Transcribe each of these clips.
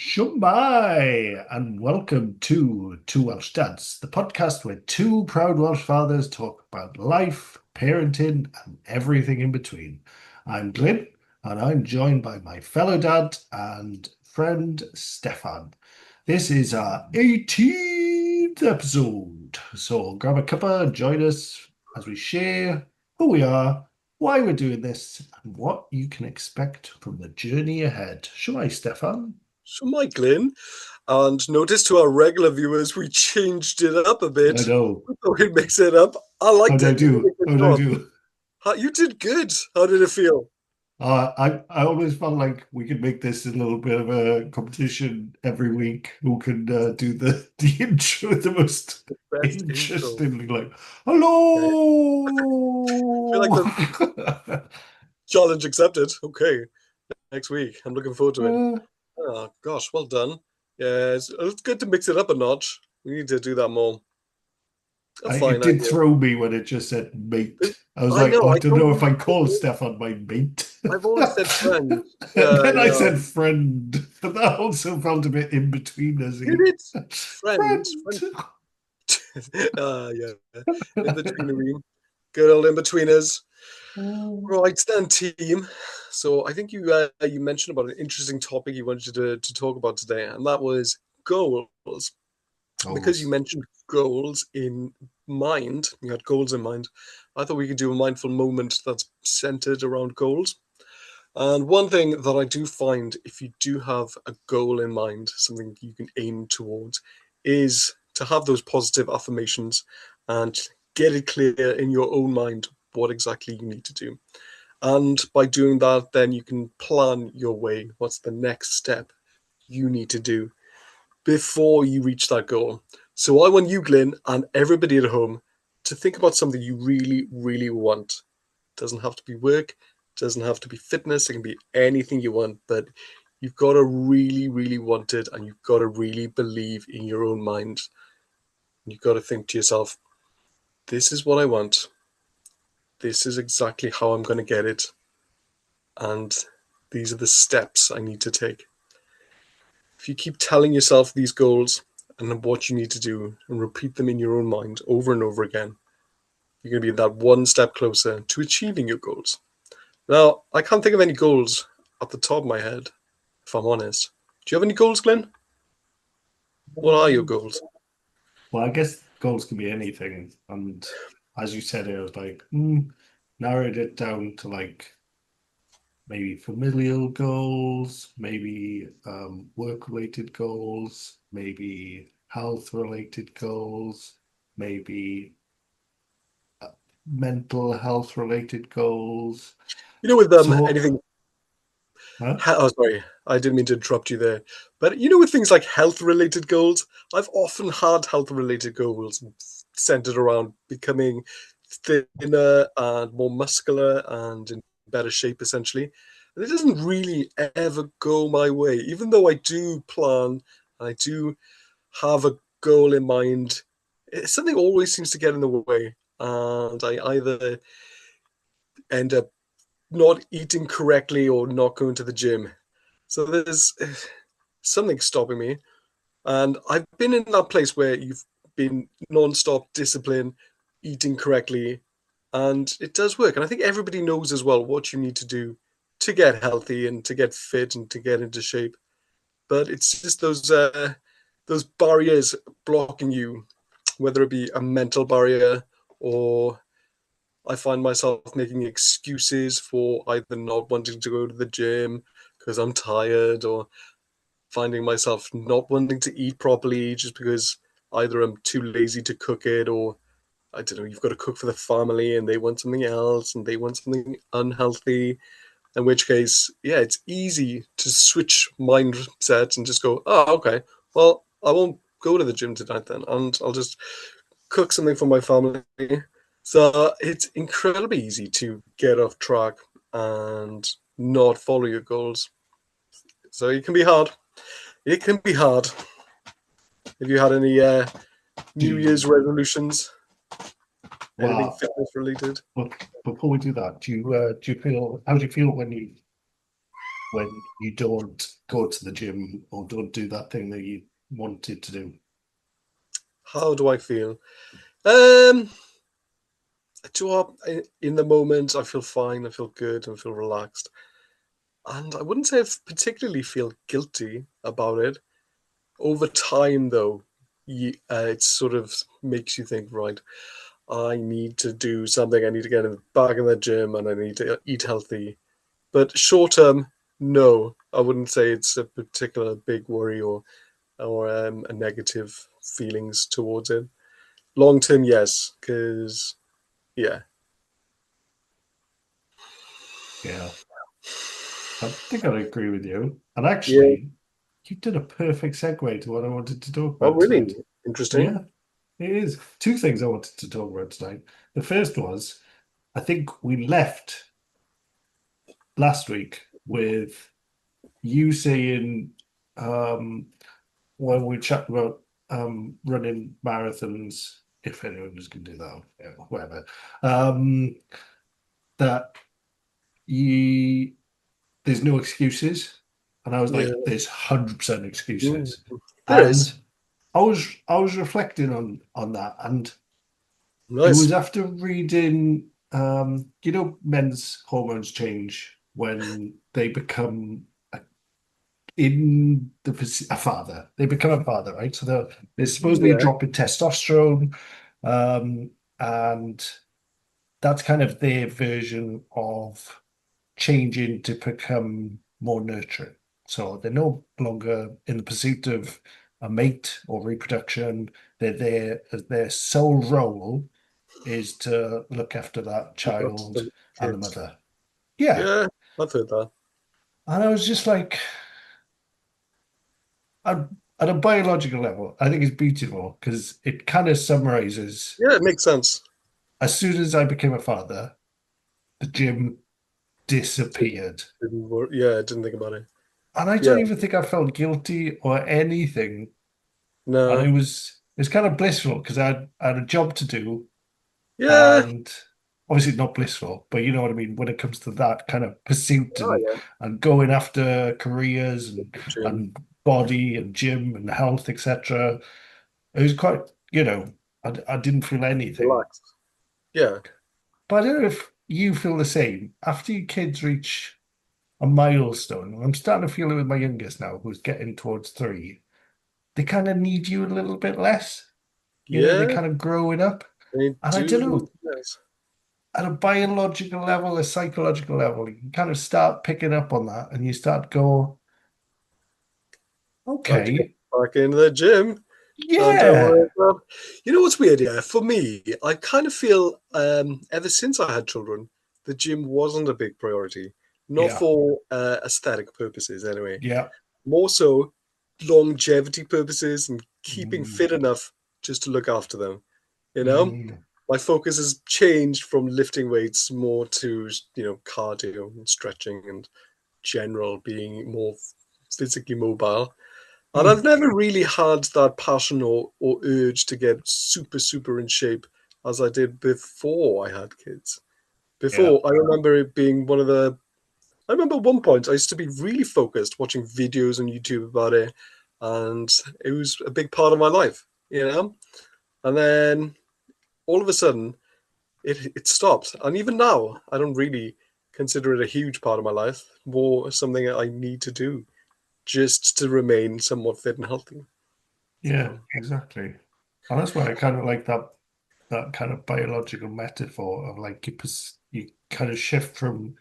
Shumbai, and welcome to Two Welsh Dads, the podcast where two proud Welsh fathers talk about life, parenting, and everything in between. I'm Glyn, and I'm joined by my fellow dad and friend Stefan. This is our 18th episode, so grab a cuppa and join us as we share who we are, why we're doing this, and what you can expect from the journey ahead. Shall I, Stefan? So, my Glyn, and notice to our regular viewers, we changed it up a I bit. know. We thought we'd mix it up. I How liked do I it. You did do? a good How do I job. do? You did good. How did it feel? I always felt like we could make this a little bit of a competition every week. Who can do the intro the most Best intro. interestingly? Like, Okay. I feel like hello. the challenge accepted. Okay, next week. I'm looking forward to it. Uh, Oh, gosh, well done. Yeah, it's good to mix it up a notch. We need to do that more. A it fine did idea. throw me when it just said mate. I was I like, know. oh, I I don't don't know if I usually. call Stefan my mate. I've always said friend. And Yeah, then I yeah. said friend, but that also felt a bit in between us. Did it? Friend. Friend. Yeah. In between. Good old in betweeners. Oh, Right then, team. So I think you mentioned about an interesting topic you wanted to talk about today, and that was goals. Because you mentioned goals in mind, you had goals in mind. I thought we could do a mindful moment that's centered around goals. And one thing that I do find, if you do have a goal in mind, something you can aim towards, is to have those positive affirmations and get it clear in your own mind what exactly you need to do. And by doing that, then you can plan your way. What's the next step you need to do before you reach that goal? So I want you, Glyn, and everybody at home to think about something you really, really want. It doesn't have to be work, it doesn't have to be fitness, it can be anything you want, but you've got to really, really want it, and you've got to really believe in your own mind. You've got to think to yourself, this is what I want. This is exactly how I'm going to get it. And these are the steps I need to take. If you keep telling yourself these goals and what you need to do and repeat them in your own mind over and over again, you're going to be that one step closer to achieving your goals. Now, I can't think of any goals at the top of my head, if I'm honest. Do you have any goals, Glenn? What are your goals? well, I guess goals can be anything. And as you said, it was like, narrowed it down to like maybe familial goals, maybe work-related goals, maybe health-related goals, maybe mental health-related goals. With So, anything. huh? Oh, sorry, I didn't mean to interrupt you there. But with things like health-related goals, I've often had health-related goals centered around becoming thinner and more muscular and in better shape, essentially. And it doesn't really ever go my way, even though I do plan, I do have a goal in mind. Something always seems to get in the way, and I either end up not eating correctly or not going to the gym. So there's something stopping me. And I've been in that place where you've been non-stop discipline, eating correctly, and it does work. And I think everybody knows as well what you need to do to get healthy and to get fit and to get into shape. But it's just those barriers blocking you, whether it be a mental barrier, or I find myself making excuses for either not wanting to go to the gym because I'm tired, or finding myself not wanting to eat properly just because either I'm too lazy to cook it, or I don't know, you've got to cook for the family and they want something else and they want something unhealthy. In which case, yeah, it's easy to switch mindsets and just go, oh, okay, well, I won't go to the gym tonight then, and I'll just cook something for my family. So it's incredibly easy to get off track and not follow your goals. So it can be hard. It can be hard. Have you had any Do New Year's you, resolutions? Anything well, fitness related? but before we do that, do you feel, how do you feel when you when you don't go to the gym or don't do that thing that you wanted to do? How do I feel? Um, in the moment, I feel fine. I feel good. I feel relaxed, and I wouldn't say I particularly feel guilty about it. Over time, though, it sort of makes you think, right? I need to do something. I need to get back in the gym, and I need to eat healthy. But short term, no, I wouldn't say it's a particular big worry or a negative feelings towards it. Long term, yes, because yeah, Yeah, I think I agree with you. And yeah. actually, you did a perfect segue to what I wanted to talk Oh, about tonight. really interesting. Yeah, it is. Two things I wanted to talk about tonight. The first was, I think we left last week with you saying, um, when we chat about running marathons, if anyone was going to do that, yeah, whatever, um, that you there's no excuses, and I was Yeah, like, there's 100% mm, excuses, there and is. I was reflecting on that, and it was Nice. after reading, men's hormones change when they become in a father. They become a father, right? So there's supposedly a Yeah, drop in testosterone, um, and that's kind of their version of changing to become more nurturing. So they're no longer in the pursuit of a mate or reproduction. They're there as their sole role is to look after that look after child the and the kids. mother. Yeah. Yeah, I've heard that. And I was just like, at, at a biological level, I think it's beautiful because it kind of summarizes Yeah, it makes sense. as soon as I became a father, the gym disappeared. Yeah, I didn't think about it. And I Yeah, don't even think I felt guilty or anything. And no, it's kind of blissful because I had a job to do, yeah, and obviously not blissful, but you know what I mean when it comes to that kind of pursuit oh yeah, and going after careers gym, and body and gym and health, etc. It was quite, I didn't feel anything. relaxed. Yeah, But I don't know if you feel the same. After your kids reach a milestone, and I'm starting to feel it with my youngest now, who's getting towards 3, they kind of need you a little bit less. They're yeah, kind of growing up. they And I don't do. know, Yes. at a biological level, a psychological level, you can kind of start picking up on that and you start go, Time to get okay, back into the gym. Time to yeah, work out. You know what's weird? Yeah, for me, I kind of feel ever since I had children, the gym wasn't a big priority. Not yeah, for aesthetic purposes, anyway. yeah, More so longevity purposes and keeping mm, fit enough just to look after them. You know, mm, my focus has changed from lifting weights more to cardio and stretching and general being more physically mobile. And mm, I've never really had that passion or urge to get super, super in shape as I did before I had kids. yeah, Before, I remember it being I remember at one point I used to be really focused watching videos on YouTube about it, and it was a big part of my life. And then all of a sudden, it stopped. And even now, I don't really consider it a huge part of my life, more something that I need to do just to remain somewhat fit and healthy. yeah, So, exactly. And that's why I kind of like that kind of biological metaphor of like you kind of shift from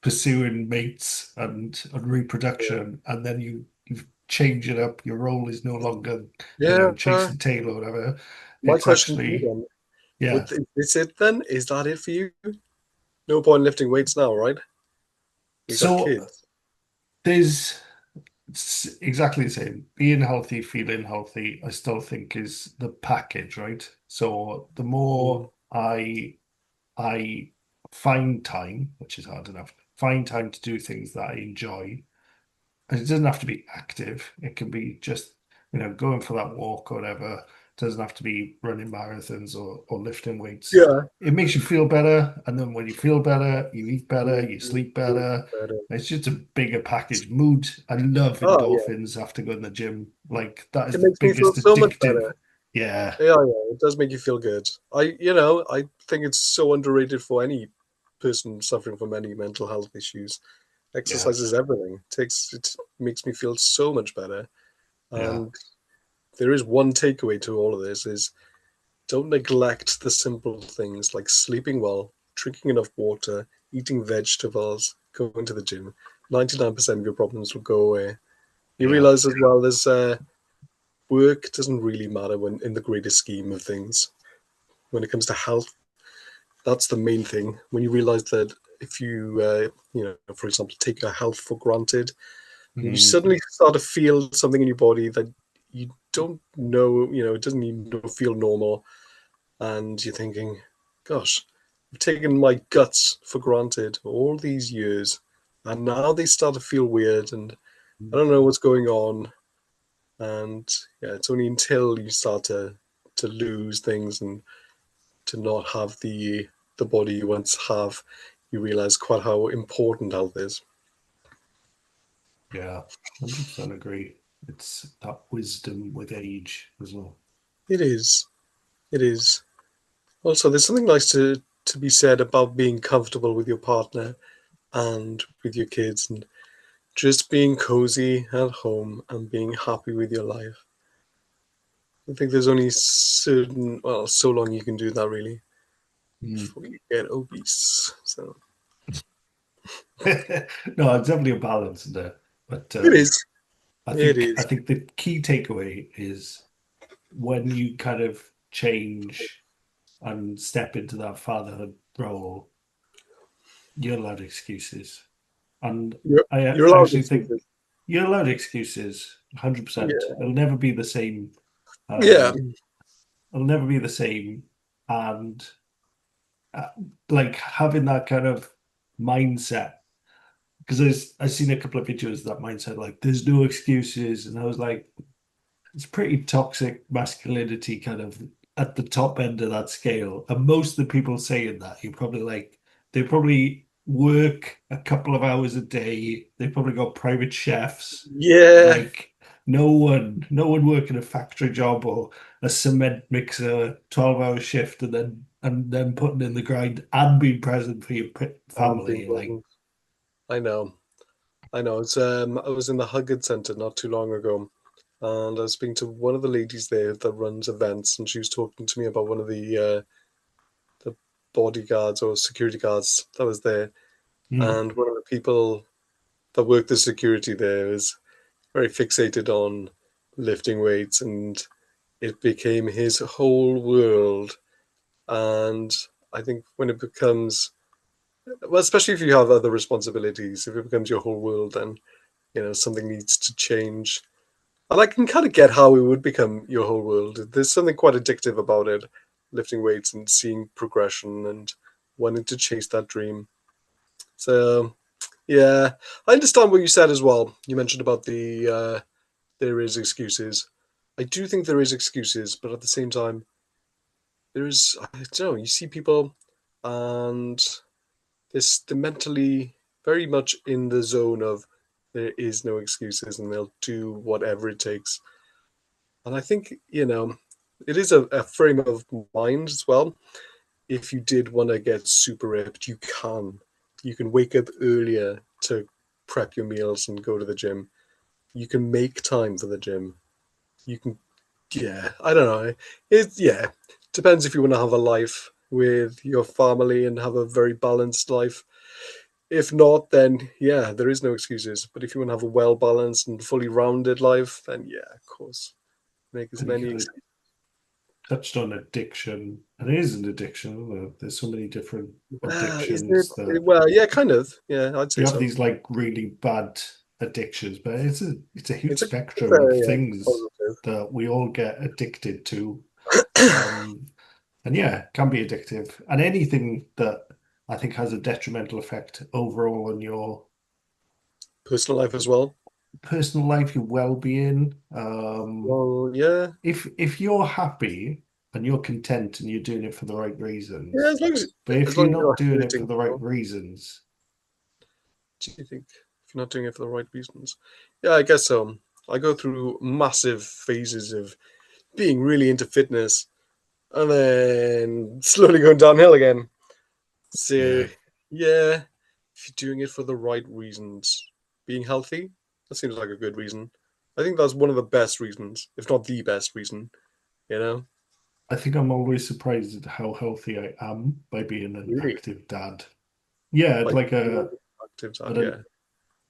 pursuing mates and reproduction, and then you change it up. Your role is no longer, yeah. chasing tail or whatever. My It's question to you actually, then, yeah. is this it then? Is that it for you? No point lifting weights now, right? You got So kids. there's it's exactly the same. Being healthy, feeling healthy, I still think is the package, right? So the Mm. more I find time, which is hard enough, find time to do things that I enjoy. And it doesn't have to be active. It can be just, going for that walk or whatever. Doesn't have to be running marathons or lifting weights. Yeah. It makes you feel better, and then when you feel better, you eat better, you Mhm. sleep better. Better. It's just a bigger package. Mood. I love Oh yeah, endorphins after going to the gym. Like that is it the makes me feel biggest so much addictive. better. Yeah, Yeah, yeah, it does make you feel good. I think it's so underrated for any person suffering from any mental health issues. yeah, Exercise is everything. It makes me feel so much better. yeah. And there is one takeaway to all of this is don't neglect the simple things like sleeping well, drinking enough water, eating vegetables, going to the gym. 99% of your problems will go away. You Yeah. realize as well there's work doesn't really matter when in the greater scheme of things. When it comes to health, that's the main thing. When you realize that if you, for example, take your health for granted, and you Mm, suddenly start to feel something in your body that you don't know, it doesn't even feel normal, and you're thinking, gosh, I've taken my guts for granted all these years, and now they start to feel weird, and I don't know what's going on. And yeah, it's only until you start to lose things and to not have the body you once have, you realize quite how important health is. yeah. 100% agree. It's that wisdom with age as well. It is. It is. Also, there's something nice to be said about being comfortable with your partner and with your kids and just being cozy at home and being happy with your life. I think there's only so long you can do that really Mm. before you get obese. So No, it's definitely a balance there. But it is. I It think I is. think the key takeaway is when you kind of change and step into that fatherhood role, you're allowed excuses. And I You're allowed actually think excuses. you're allowed excuses, 100%. Yeah. It'll never be the same. Yeah. Um, it'll never be the same. And uh, like having that kind of mindset, because I've seen a couple of videos of that mindset, like there's no excuses. And I was like, it's pretty toxic masculinity kind of at the top end of that scale. And most of the people saying that, you probably like, they probably work a couple of hours a day. They probably got private chefs. Yeah. Like no one working a factory job or a cement mixer, 12-hour shift and then putting in the grind and being present for your Being family. Like, present. I know. I know. I was in the Huggard Centre not too long ago, and I was speaking to one of the ladies there that runs events, and she was talking to me about one of the bodyguards or security guards that was there, mm, and one of the people that worked the security there is very fixated on lifting weights, and it became his whole world. And I think when it becomes, well, especially if you have other responsibilities, if it becomes your whole world, then something needs to change. And I can kind of get how it would become your whole world. There's something quite addictive about it, lifting weights and seeing progression and wanting to chase that dream. So yeah, I understand what you said as well. You mentioned about there is excuses. I do think there is excuses, but at the same time, there is, I don't know. You see people, and they're mentally very much in the zone of there is no excuses, and they'll do whatever it takes. And I think, it is a frame of mind as well. If you did want to get super ripped, you can. You can wake up earlier to prep your meals and go to the gym. You can make time for the gym. You can, yeah, I don't know. Yeah, depends if you want to have a life with your family and have a very balanced life. If not, then yeah, there is no excuses. But if you want to have a well balanced and fully rounded life, then yeah, of course, make as and you many kind of excuses. touched on addiction, and it is an addiction. There's so many different Is it? addictions that Well, yeah, kind of. Yeah, I'd say you have so. these like really bad addictions, but it's a huge It's a spectrum of very things positive. that we all get addicted to. Um, and yeah, can be addictive. And anything that I think has a detrimental effect overall on your Personal life as well. personal life, your well-being. Well, yeah, If you're happy and you're content and you're doing it for the right yeah. reasons, As long as but if as long you're as not you're doing it for hurting the right people, reasons, do you think if you're not doing it for the right reasons? Yeah, I guess so. I go through massive phases of being really into fitness and then slowly going downhill again. So, yeah, yeah, if you're doing it for the right reasons, being healthy, that seems like a good reason. I think that's one of the best reasons, if not the best reason, you know? I think I'm always surprised at how healthy I am by being an Really, active dad. Yeah, like active at side, an yeah.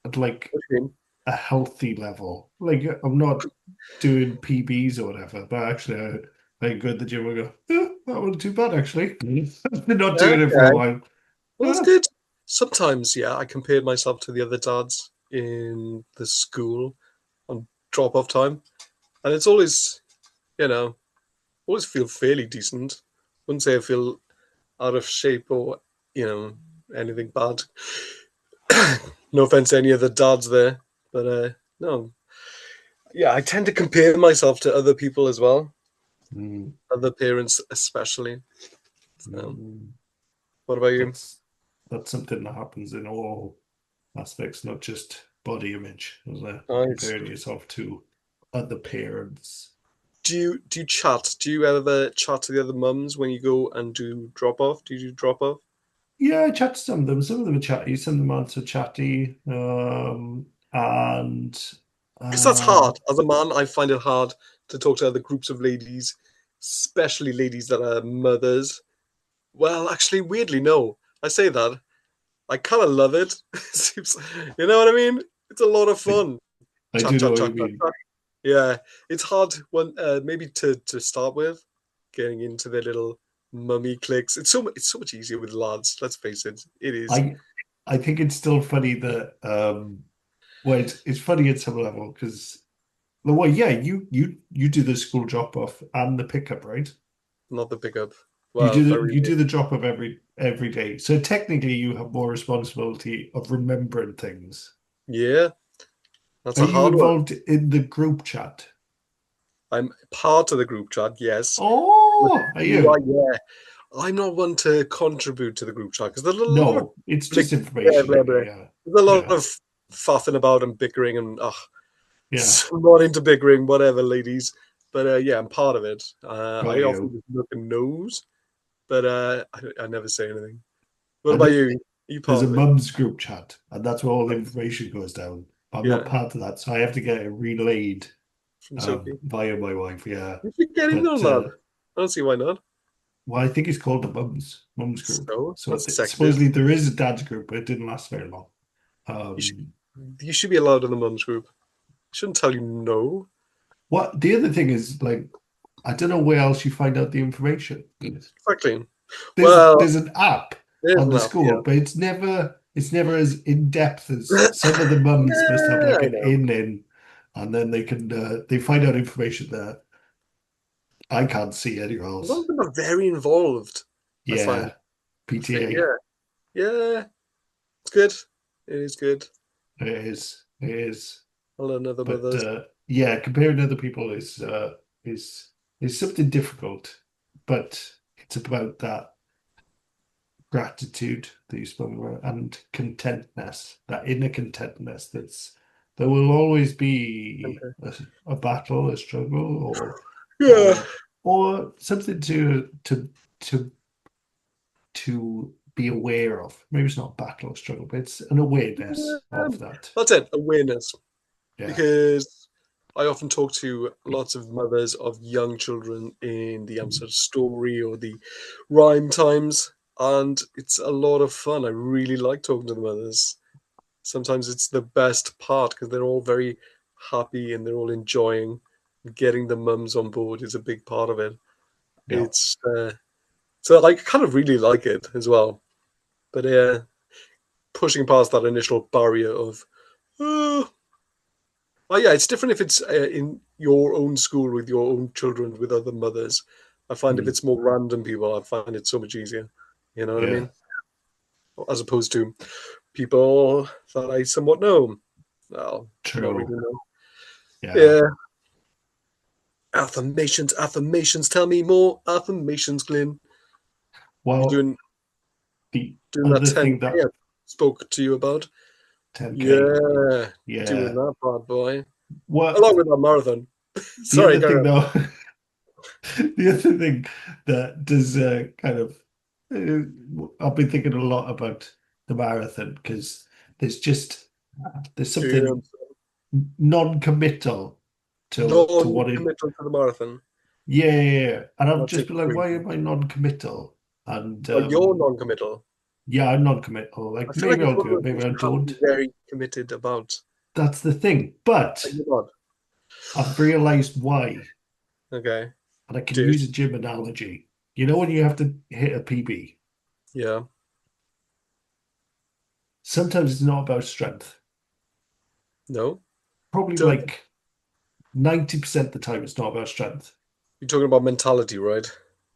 at like What do you mean? a healthy level. Like I'm not doing PBs or whatever, but actually I go to the gym and go, that wasn't too bad actually. I've been not doing it for a Okay, while. well, that's Ah, good. Sometimes, yeah, I compared myself to the other dads in the school on drop-off time, and it's always, you know, always feel fairly decent. Wouldn't say I feel out of shape or anything bad. No offense to any of the dads there, but no, yeah, I tend to compare myself to other people as well, mm, other parents especially. So, mm. what about you? That's something that happens in all aspects, not just body image, isn't it? Nice. Comparing yourself to other parents. Do you chat? Do you ever chat to the other mums when you go and do drop off? Do you do drop off? Yeah, I chat to some of them. Some of them are chatty, some of them aren't so chatty. And Because that's uh, hard. As a man, I find it hard to talk to other groups of ladies, especially ladies that are mothers. Well, actually, weirdly, no. I say that. I kind of love it. You know what I mean? It's a lot of I, fun. I Chat, do know chat, what chat, you chat, mean. chat. Yeah, it's hard when maybe to start with, getting into their little mummy cliques. It's so much easier with lads. Let's face it, it is. I I think it's still funny that well, it's funny at some level because well, yeah, you do the school drop off and the pickup, right? Not the pickup. Well, very You do the drop off every day. So technically, you have more responsibility of remembering things. yeah. That's Are a you hard one. involved in the group chat? I'm part of the group chat, yes. But Oh, are you are, you? yeah. I'm not one to contribute to the group chat because there's a lot of No, it's blah, just blah, information blah, really. blah. Yeah, There's a lot yeah, of faffing about and bickering and yeah. I'm not into bickering, whatever, ladies. But yeah, I'm part of it. Got I often you. just look and nose, but I never say anything. What And about you? Are you there's part a of it? mum's group chat, and that's where all the information goes down. I'm not Yeah, part of that, so I have to get it relayed from Sophie. via my wife. Yeah, You should get in but on that. I don't see why not. well, I think it's called the mums group. So So that's sexist. supposedly there is a dad's group, but it didn't last very long. You should Um, you should be allowed in the mums group. Shouldn't tell you no. what the other thing is like, I don't know where else you find out the information. Exactly. Well, There's an app there's on the enough. school, Yeah. but it's never as in depth as some of the mums must have Yeah, like I an know. in, and then they find out information that I can't see anywhere A lot else. of them are very involved. I find. Yeah, PTA. Yeah, yeah. It's good. It is good. It is. I learn other But mothers. yeah, comparing to other people is is something difficult, but it's about that gratitude that you spoke about and contentness, that inner contentness that's there will always be Okay. a battle, a struggle, Yeah. or something to to be aware of. Maybe it's not a battle or struggle, but it's an awareness of that. That's it. Awareness. Yeah, Because I often talk to lots of mothers of young children in the sort of story or the rhyme times, and it's a lot of fun. I really like talking to the mothers. Sometimes it's the best part because they're all very happy and they're all enjoying. Getting the mums on board is a big part of it. yeah, It's so I kind of really like it as well. But pushing past that initial barrier of, oh, oh yeah, it's different if it's in your own school with your own children with other mothers. I find if mm, it's more random people, I find it so much easier. You know what I yeah. mean? As opposed to people that I somewhat know. Well, not really. True. No. Yeah. Yeah. Affirmations, affirmations. Tell me more affirmations, Glenn. You Well, doing the doing that other thing 10K that I spoke to you about? 10K. Yeah, doing Yeah. that part, boy. What Along with that marathon. the Sorry, other carry thing on. though, the other thing that does kind of I've been thinking a lot about the marathon because there's just there's something Damn. non-committal to what it Non-committal to the marathon. yeah, yeah, yeah. And I've That's a just been like, why crazy. am I non-committal? And But you're non-committal. yeah, I'm non-committal. I Like feel like maybe it's I'll one of do it, those maybe things I you have to be don't. very committed about. That's the thing. But Are you not? I've realized why, Okay. and I can Dude. use a gym analogy. You know when you have to hit a PB, Yeah. sometimes it's not about strength. No. Probably So like 90% of the time it's not about strength. you're talking about mentality, right?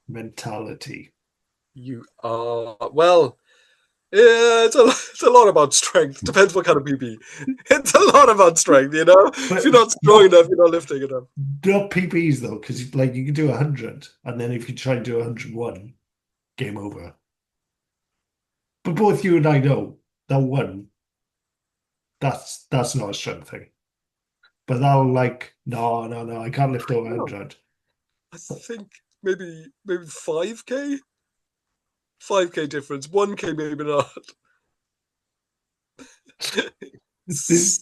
Mentality. You are well. Yeah, it's a lot about strength. Depends what kind of PB. It's a lot about strength, you know. If But you're not strong not enough, you're not lifting enough. not PBs though, because like you can do 100, and then if you try and do 101, game over. But both you and I know that one, that's not a strength thing. But that'll like, no, no, no, I can't lift over Oh, 100. I think maybe 5K, 5K difference. 1K maybe not. This is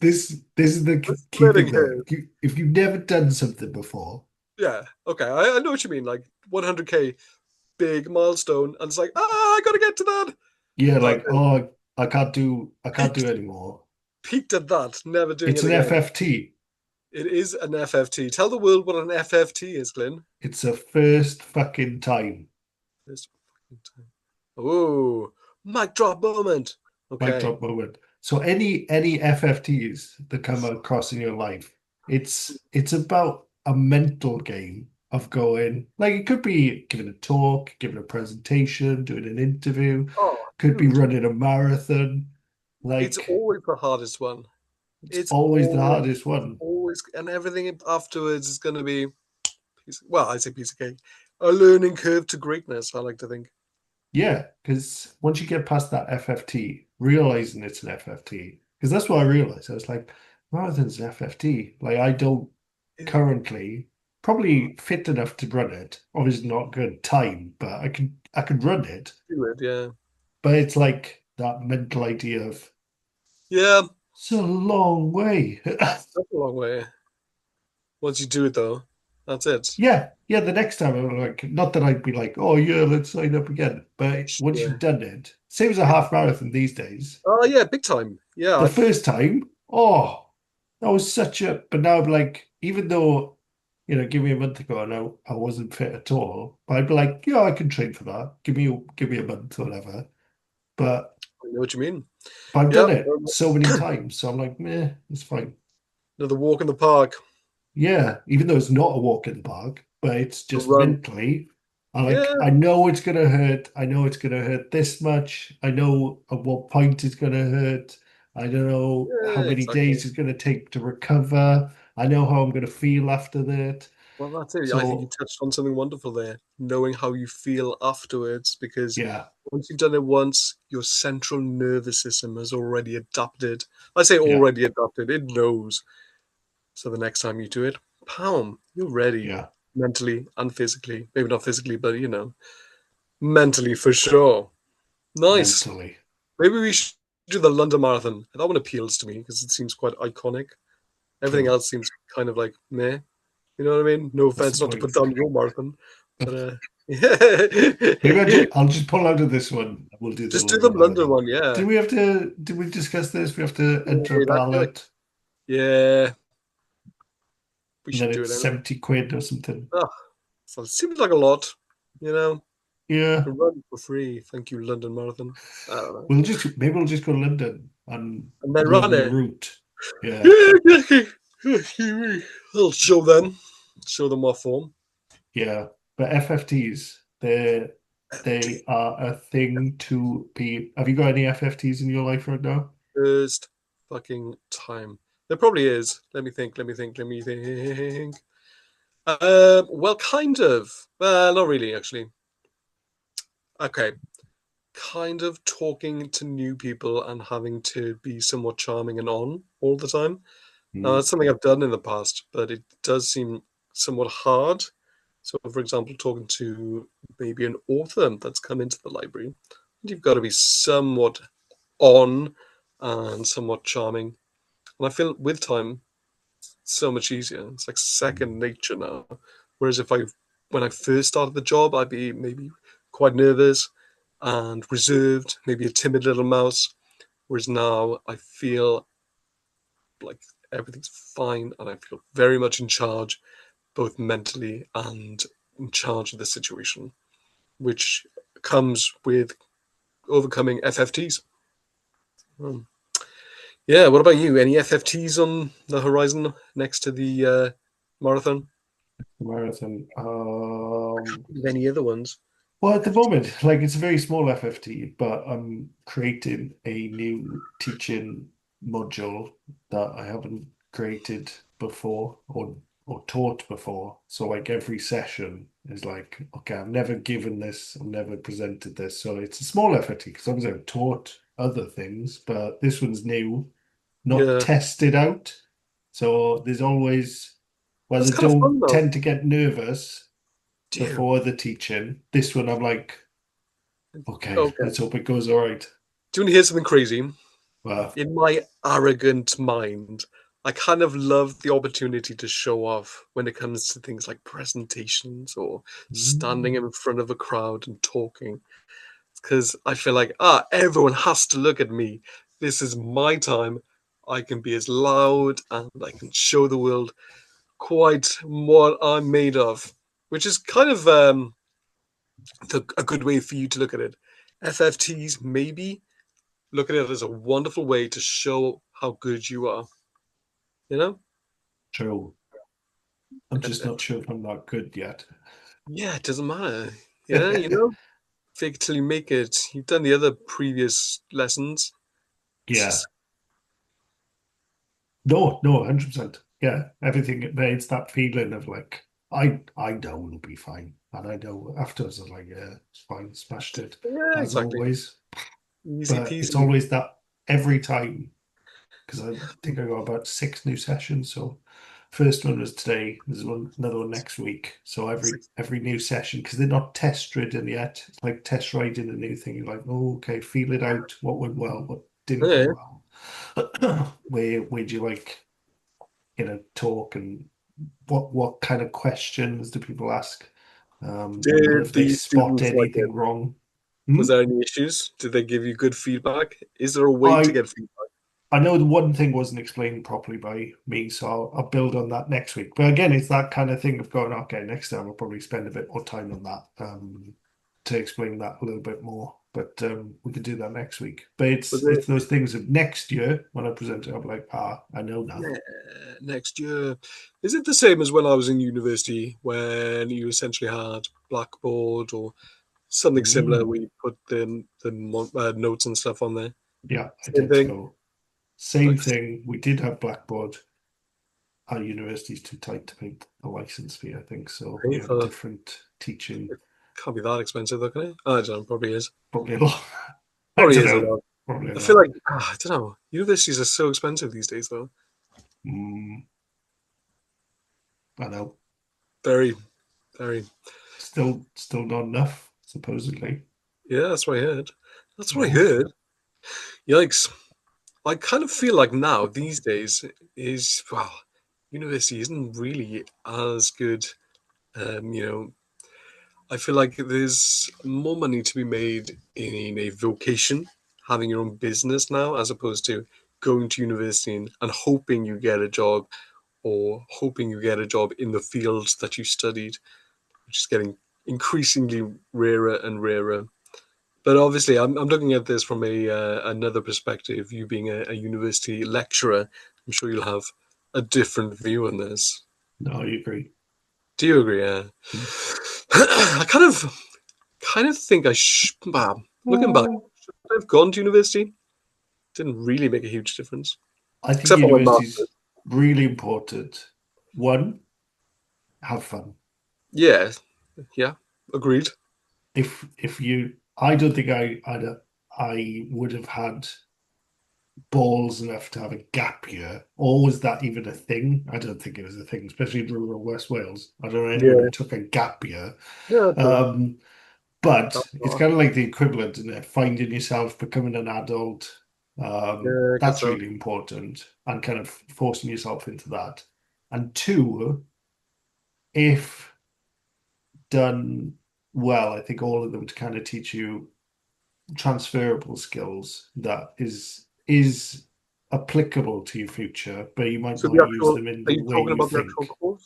the key Splitting thing though. hairs. If you've never done something before, Yeah. Okay. I know what you mean. Like 100K, big milestone, and it's like, I gotta get to that. you're But like, then oh, I can't do peaked, it anymore. peaked at that, never doing It's it an again. FFT. It is an FFT. Tell the world what an FFT is, Glenn. It's a first fucking time. This fucking time. Oh, mic drop moment. Mic Okay. drop moment. So any FFTs that come across in your life, it's about a mental game of going like it could be giving a talk, giving a presentation, doing an interview, Oh, could be dude, running a marathon. it's Like always the hardest one. it's It's always the always, hardest one. always, and everything afterwards is going to be, well, I say piece of cake. A learning curve to greatness, I like to think. Yeah, because once you get past that FFT, realizing it's an FFT, because that's what I realized. I was like, marathon's an FFT. Like I don't currently probably fit enough to run it. Obviously not good time, but I could run it. Do it, yeah. But it's like that mental idea of Yeah, it's a long way. that's a long way. Once you do it, though, that's it. Yeah, yeah. The next time I'm like, not that I'd be like, oh yeah, let's sign up again. But once you've Sure. done it, same as a half marathon these days. Oh, yeah, big time. Yeah, The first time, oh, that was such a. But now I'm like, even though, give me a month ago and I wasn't fit at all, but I'd be like, yeah, I can train for that. Give me a month or whatever. But I know what you mean. but I've Yeah, done it so many times, so I'm like, meh, it's fine. another walk in the park, Yeah, even though it's not a walk in the park, but it's a just run. mentally. I like, Yeah, I know it's gonna hurt. I know it's gonna hurt this much. I know at what point it's gonna hurt. I don't know how yeah, many exactly. days it's gonna take to recover. I know how I'm gonna feel after that. Well, that's it. I think you So touched on something wonderful there, knowing how you feel afterwards, because yeah, once you've done it once, your central nervous system has already adapted. I say yeah, already adapted, it knows. So the next time you do it, pound, you're ready yeah, mentally and physically. Maybe not physically, but mentally for sure. Nice. mentally. Maybe we should do the London Marathon. That one appeals to me because it seems quite iconic. Everything True. else seems kind of like meh. You know what I mean? No That's the offense, not to point. put down your marathon, but Maybe yeah. I'll just pull out of this one. We'll do the Just do the London London Marathon. one, yeah. Did we discuss this? We have to enter a Yeah, I feel like ballot. yeah, we And then should do it it's anyway. 70 quid or something. Oh, so it seems like a lot, you know. Yeah. To run for free. Thank you, London Marathon. I don't know. Maybe we'll just go to London and And then run run the it. route. Yeah. Yeah, excuse me. I'll show them. Show them what form. Yeah. But FFTs, they are a thing to be. Have you got any FFTs in your life right now? First fucking time. There probably is. Let me think. Let me think. Let me think. Well, kind of. Not really, actually. Okay. Kind of talking to new people and having to be somewhat charming and on all the time. Mm. It's something I've done in the past, but it does seem somewhat hard. So, for example, talking to maybe an author that's come into the library, you've got to be somewhat on and somewhat charming. And I feel with time, so much easier. It's like second nature now. Whereas when I first started the job, I'd be maybe quite nervous and reserved, maybe a timid little mouse. Whereas now I feel like everything's fine and I feel very much in charge, both mentally and in charge of the situation, which comes with overcoming FFTs. Um, yeah, what about you? Any FFTs on the horizon next to the marathon? Marathon. Any other ones? Well, at the moment, like it's a very small FFT, but I'm creating a new teaching module that I haven't created before or taught before. So like every session is like, okay, I've never given this, I've never presented this. So it's a small FFT because obviously I've taught other things, but this one's new, not Yeah, tested out. So there's always, well, that's I kind of don't fun though. tend to get nervous Do you? before the teaching. This one, I'm like, okay, Okay. let's hope it goes all right. Do you want to hear something crazy? Well, In my arrogant mind, I kind of love the opportunity to show off when it comes to things like presentations or standing mm, in front of a crowd and talking. Because I feel like, everyone has to look at me. This is my time. I can be as loud and I can show the world quite what I'm made of, which is kind of a good way for you to look at it. FFTs, maybe look at it as a wonderful way to show how good you are. You know? true. I'm just not sure if I'm that good yet. Yeah, it doesn't matter. Yeah, you know, fake it till you make it. You've done the other previous lessons. It's Yeah. just No, no, 100%. Yeah. Everything, it's that feeling of like, I know we'll be fine. And I know afterwards, I'm like, yeah, it's fine, smashed it, yeah, as exactly. always. Easy But it's peasy. always that every time, because I think I got about six new sessions. So first one was today. There's another one next week. So every new session, because they're not test ridden yet. It's like test riding a new thing. You're like, oh, okay, feel it out. What went well? What didn't go Yeah. well? Where do you like, talk and what kind of questions do people ask? What Did if they the spot students like it? anything wrong? Hmm? Was there any issues? Did they give you good feedback? Is there a way to I get feedback? I know the one thing wasn't explained properly by me, so I'll build on that next week. But again, it's that kind of thing of going, okay, next time I'll probably spend a bit more time on that to explain that a little bit more. But we could do that next week. But Was it's it those things of next year when I present it, I'm like, I know now. yeah, next year? Is it the same as when I was in university when you essentially had Blackboard or something similar Mm. where you put the notes and stuff on there? Yeah, Same thing. identical. Same Like, thing. We did have Blackboard. Our university's too tight to pay the license fee, I think. So we pay have a for different teaching, it can't be that expensive, though, can it? I don't know. Probably is. probably a lot. I Probably don't is a know. lot. Probably a I feel lot. like I don't know. Universities are so expensive these days, though. Mm, I know. Very, very. Still not enough, supposedly. Yeah, that's what I heard. That's what I Oh, heard. Yikes. I kind of feel like now these days is well, university isn't really as good. You know, I feel like there's more money to be made in a vocation, having your own business now, as opposed to going to university and hoping you get a job or hoping you get a job in the fields that you studied, which is getting increasingly rarer and rarer. But obviously, I'm looking at this from a another perspective. You being a university lecturer, I'm sure you'll have a different view on this. no, I agree. Do you agree? Yeah. I kind of think well, looking back, Well, should I have gone to university? Didn't really make a huge difference, I think except for my universities masters. really important. One, have fun. Yeah, yeah, agreed. If you, I don't think I would have had balls enough to have a gap year, or was that even a thing? I don't think it was a thing, especially in rural West Wales. I don't know anyone who Yeah, took a gap year. yeah, true. Um, That's but it's not- kind of like the equivalent, isn't it? Finding yourself, becoming an adult. Yeah, I guess That's so. really important, and kind of forcing yourself into that. And two, if done well, I think all of them to kind of teach you transferable skills that is applicable to your future, but you might So not the use actual, them in are the you way talking you about the actual think. course?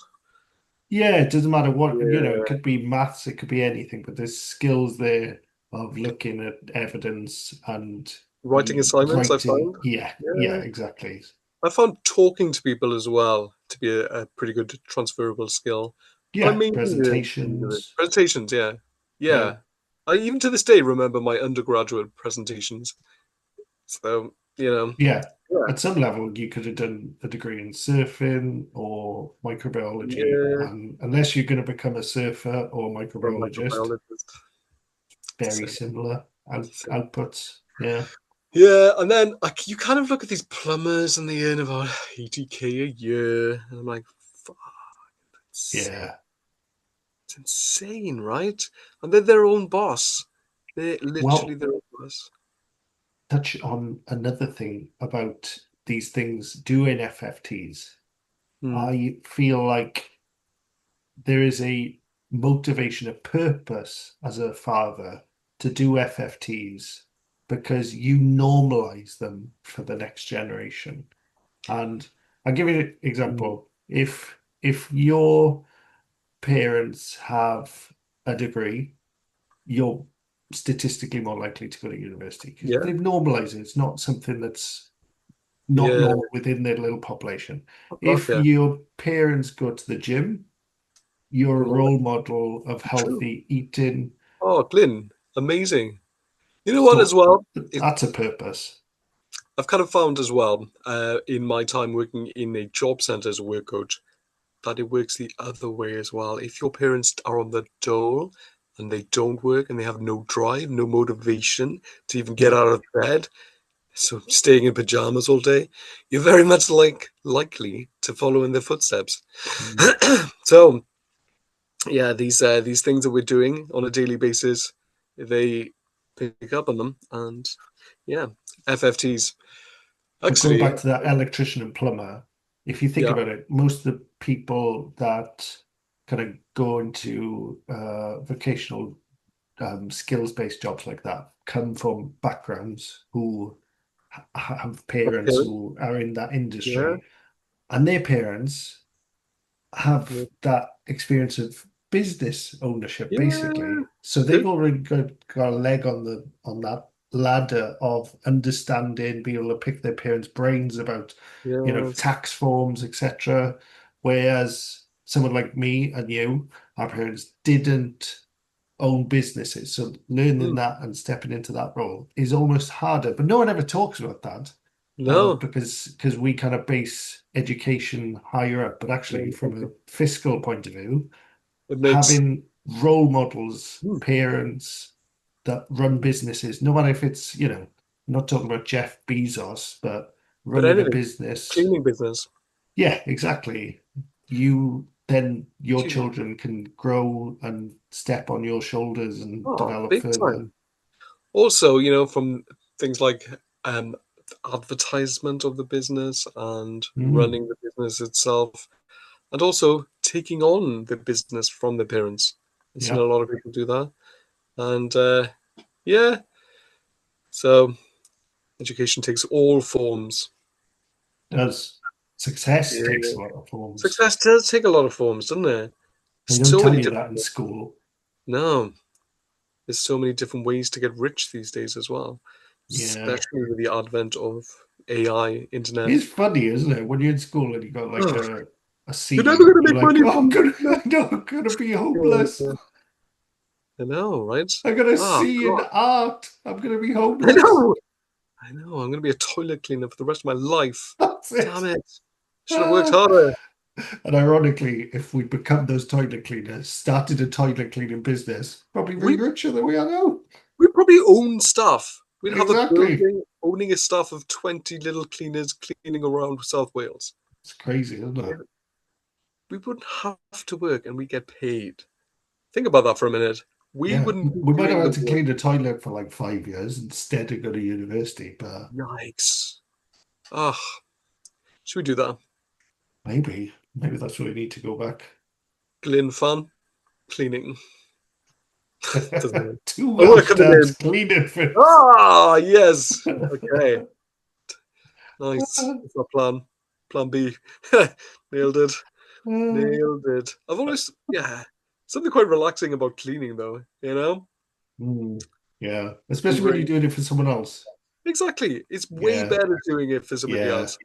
Yeah, it doesn't matter what, it Yeah, could be maths, it could be anything, but there's skills there of looking at evidence and writing assignments, I writing. found. Yeah, yeah, Yeah, exactly. I found talking to people as well to be a pretty good transferable skill. But I Yeah, mainly do presentations. presentations. Yeah, Yeah. yeah. I even to this day remember my undergraduate presentations. So Yeah. yeah, At some level, you could have done a degree in surfing or microbiology, yeah. and unless you're going to become a surfer or Or a microbiologist, microbiologist. very So, similar so outputs. Yeah. yeah, and then like you kind of look at these plumbers and they earn about 80K a year, and I'm like, fuck, Yeah. it's insane, right? And they're their own boss. They're literally Well, their own boss. touch on another thing about these things doing FFTs. Hmm. I feel like there is a motivation, a purpose as a father to do FFTs because you normalize them for the next generation. And I'll give you an Hmm. example. If your parents have a degree, you're statistically more likely to go to university because Yeah, they've normalized it. It's not something that's not yeah. normal within their little population. Oh, God, If yeah. your parents go to the gym, you're You're a more role model of true. healthy eating. Oh, Glyn, amazing. You know what, as So well? that's a purpose. I've kind of found as well, in my time working in a job centre as a work coach, that it works the other way as well. If your parents are on the dole and they don't work and they have no drive, no motivation to even get Yeah. out of bed, so staying in pajamas all day, you're very much likely to follow in their footsteps. Mm. So yeah, these things that we're doing on a daily basis, they pick up on them, and yeah, FFTs. But going Actually, back to that electrician and plumber, if you think yeah, about it, most of the people that kind of go into vocational skills-based jobs like that come from backgrounds who have parents okay, who are in that yeah, industry, and their parents yeah, have that experience of business ownership, yeah, basically. So they've good, already got a leg on the on that ladder of understanding, being able to pick their parents' brains about, yes, tax forms, etc. Whereas someone like me and you, our parents didn't own businesses. So learning hmm, that and stepping into that role is almost harder. But no one ever talks about that no, because we kind of base education higher up. But actually, from a fiscal point of view, it makes, having role models, hmm, parents that run businesses, no matter if it's, I'm not talking about Jeff Bezos, but but running a anything, business. cleaning business, Yeah, exactly. Then your Gee, children can grow and step on your shoulders and oh, develop big further. time. Also, from things like um, advertisement of the business and Mm, running the business itself, and also taking on the business from the parents. I've seen a yeah. lot of people do that, and yeah, so education takes all forms. Does success takes Yeah. a lot of forms. Success does take a lot of forms, doesn't it? They don't So tell many you that different. in school. No, there's so many different ways to get rich these days as well, Yeah. especially with the advent of AI, internet. It's funny, isn't it? When you're in school and you got like Oh, a you're never C, going to you're make like, money oh, I'm from the gonna, internet. no, I'm gonna be homeless. Yeah, I know, right? I got a Oh, C in God. art. I'm gonna be I homeless. know. I know. I'm going to be a toilet cleaner for the rest of my life. That's Damn it. it. Should have worked harder. And ironically, if we become those toilet cleaners, started a toilet cleaning business, probably be We richer than we are now. we probably own stuff. We'd have a Exactly. building owning a staff of 20 little cleaners cleaning around South Wales. It's crazy, isn't it? We wouldn't have to work and we get paid. Think about that for a minute. We Yeah, wouldn't be we might have doing had the to work. clean a toilet for like 5 years instead of go to university, but Yikes. Ah, should we do that? maybe that's what we need to go back. Glyn fan cleaning. Doesn't matter. Two I want to Welsh come dads in. cleaning for. Ah, yes. Okay. Nice. That's our plan. Plan B. Nailed it. Nailed it. I've always, yeah, something quite relaxing about cleaning, though. Yeah, especially when you're Hoovering. doing it for someone else. Exactly. It's way Yeah, better doing it for somebody yeah, else.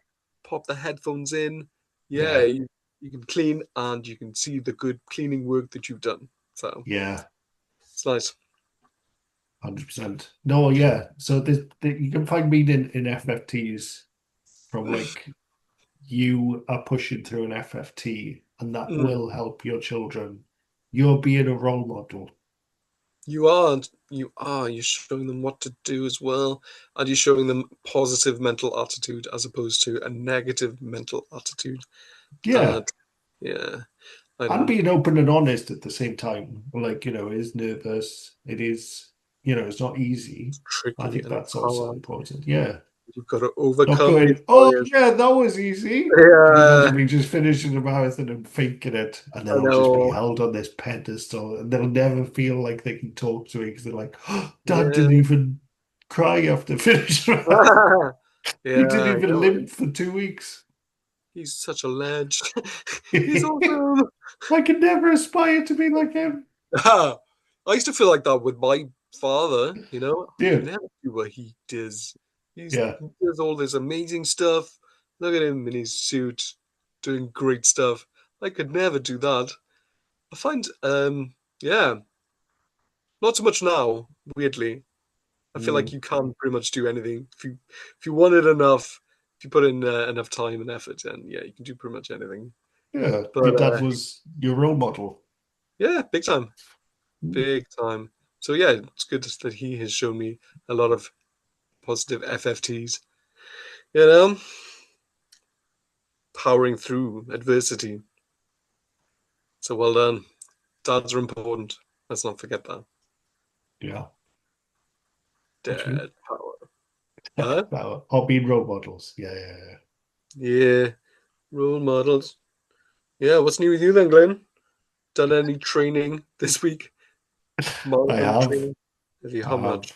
Pop the headphones in. Yeah, yeah, you can clean and you can see the good cleaning work that you've done. So yeah, it's nice. 100%. No, yeah. So you can find meaning in FFTs from like you are pushing through an FFT, and that Mm. will help your children. You're being a role model. You are, you are. You're showing them what to do as well, and you're showing them positive mental attitude as opposed to a negative mental attitude. Yeah, And yeah, I and know. being open and honest at the same time. Like, it is nervous. It is, it's not easy. It's I tricky think and that's also hard. important. Yeah. You've got to Not overcome these going, oh barriers. yeah, that was easy. And Yeah, imagine me just finishing the marathon and faking it, and then I I'll just be know. held on this pedestal, and they'll never feel like they can talk to me because they're like, oh, Dad Yeah. didn't even cry after finishing. the He didn't Yeah, even limp for 2 weeks. he's such a ledge. He's I awesome. could never aspire to be like him. I used to feel like that with my father, I could Dude, never do what he does. yeah. He does all this amazing stuff. Look at him in his suit doing great stuff. I could never do that. I find, yeah, not so much now, weirdly. I feel like Mm, you can pretty much do anything if you want it enough. If you put in enough time and effort, then yeah, you can do pretty much anything. yeah. But Your dad was your role model. yeah, big time, Mm, big time. So yeah, it's good that he has shown me a lot of positive FFTs. You know, powering through adversity. So well done. Dads are important. Let's not forget that. yeah. What do you Dad power. mean? Huh? Or being role models. Yeah, yeah, Yeah. Role models. Yeah. What's new with you then, Glenn? Done any training this week? yeah. I Marathon have. training? Have you? I How have. much?